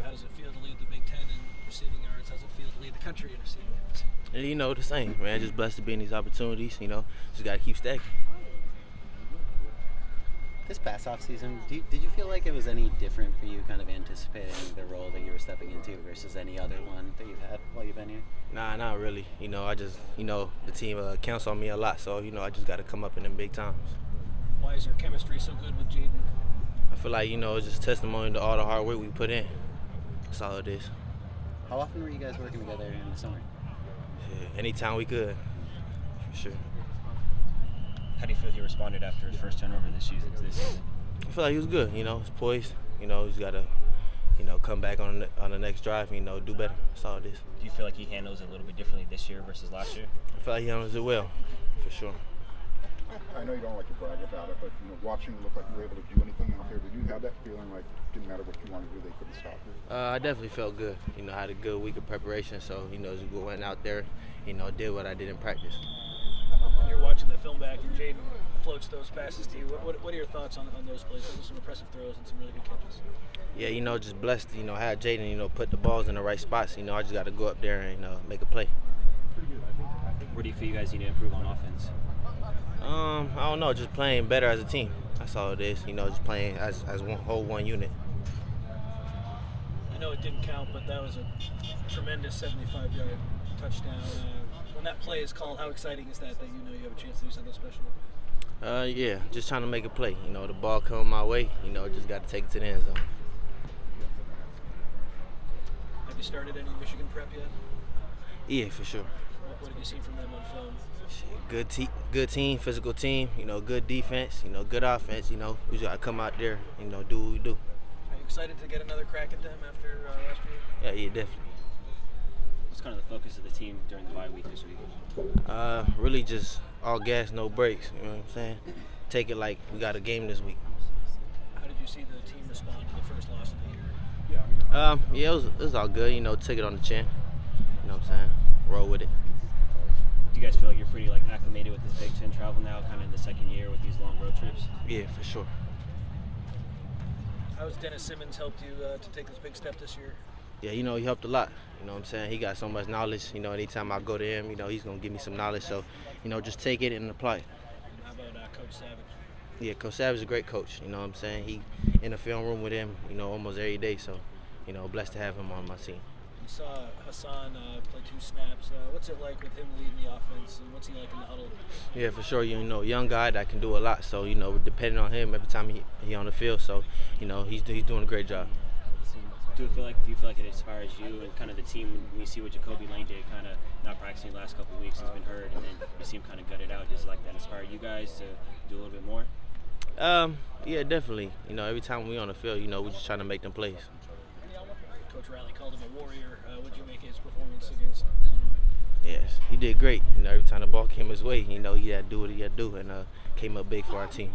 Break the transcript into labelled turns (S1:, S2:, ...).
S1: how does it feel to lead the Big Ten in receiving yards? How does it feel to lead the country in receiving yards?
S2: And, the same, man. Just blessed to be in these opportunities. Just got to keep stacking.
S3: This past offseason, did you feel like it was any different for you, kind of anticipating the role that you were stepping into versus any other one that you've had while you've been here?
S2: Nah, not really. I just, the team counts on me a lot, so, I just got to come up in them big times.
S1: Why is your chemistry so good with Jayden?
S2: I feel like, it's just testimony to all the hard work we put in. That's all it is.
S3: How often were you guys working together in the summer?
S2: Yeah, anytime we could, for sure.
S4: How do you feel he responded after his first turnover this season?
S2: I feel like he was good. He's poised. He's got to, come back on the next drive. Do better. That's all it is.
S4: Do you feel like he handles it a little bit differently this year versus last year?
S2: I feel like he handles it well, for sure.
S5: I know you don't like to brag about it, but watching it look like you were able to do anything out there. Did you have that feeling like it didn't matter what you wanted to do, they couldn't stop you?
S2: I definitely felt good. I had a good week of preparation, so just went out there, did what I did in practice.
S1: When you're watching the film back and Jayden floats those passes to you, what are your thoughts on those plays? Those are some impressive throws and some really good catches.
S2: Yeah, just blessed. Have Jayden, put the balls in the right spots. I just got to go up there and make a play.
S4: Where do you feel you guys need to improve on offense?
S2: I don't know, just playing better as a team. That's all it is. Just playing as one unit.
S1: I know it didn't count, but that was a tremendous 75-yard touchdown. When that play is called, how exciting is that you have a chance to do something special?
S2: Yeah, just trying to make a play. The ball come my way, just got to take it to the end zone.
S1: Have you started any Michigan prep yet?
S2: Yeah, for sure.
S1: What have you seen from them on film?
S2: Good team, physical team, good defense, good offense, we just got to come out there, do what we do.
S1: Are you excited to get another crack at them after last year?
S2: Yeah, definitely.
S4: What's kind of the focus of the team during the bye week this week?
S2: Really just all gas, no brakes, you know what I'm saying? Take it like we got a game this week.
S1: How did you see the team respond to the first loss of the year?
S2: Yeah, it was all good, took it on the chin, you know what I'm saying? Roll with it.
S4: Do you guys feel like you're pretty acclimated with this Big Ten travel now, kind of in the second year with these long road trips?
S2: Yeah, for sure.
S1: How has Dennis Simmons helped you to take this big step this year?
S2: Yeah, he helped a lot. You know what I'm saying? He got so much knowledge. Anytime I go to him, he's going to give me some knowledge. So, just take it and apply it.
S1: How about Coach Savage?
S2: Yeah, Coach Savage is a great coach. You know what I'm saying? He in the film room with him, almost every day. So, blessed to have him on my team.
S1: You saw Hassan play 2 snaps. What's it like with him leading the offense, and what's he like in the huddle?
S2: Yeah, for sure. Young guy that can do a lot. So, depending on him every time he on the field. So, he's doing a great job.
S4: Do you feel like it inspires you and kind of the team when you see what Jacoby Lane did, kind of not practicing the last couple of weeks, he's been hurt, and then you see him kind of gut it out? Does that inspire you guys to do a little bit more?
S2: Yeah, definitely. Every time we on the field, we're just trying to make them plays.
S1: Coach Riley called him a warrior. What did you make of his performance against Illinois?
S2: Yes, he did great. Every time the ball came his way, he had to do what he had to do, and came up big for our team.